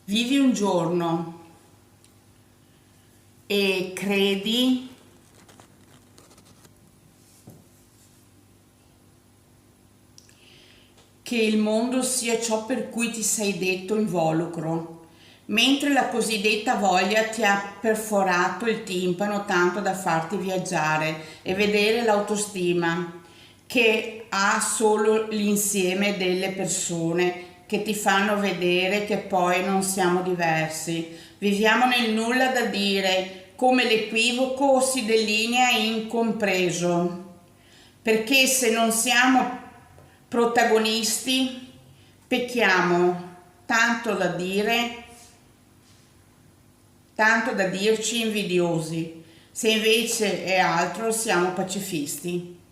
Vivi un giorno e credi che il mondo sia ciò per cui ti sei detto involucro, mentre la cosiddetta voglia ti ha perforato il timpano tanto da farti viaggiare e vedere l'autostima che ha solo l'insieme delle persone che ti fanno vedere che poi non siamo diversi. Viviamo nel nulla da dire, come l'equivoco si delinea incompreso. Perché se non siamo protagonisti, pecchiamo tanto da dire, tanto da dirci invidiosi. Se invece è altro, siamo pacifisti.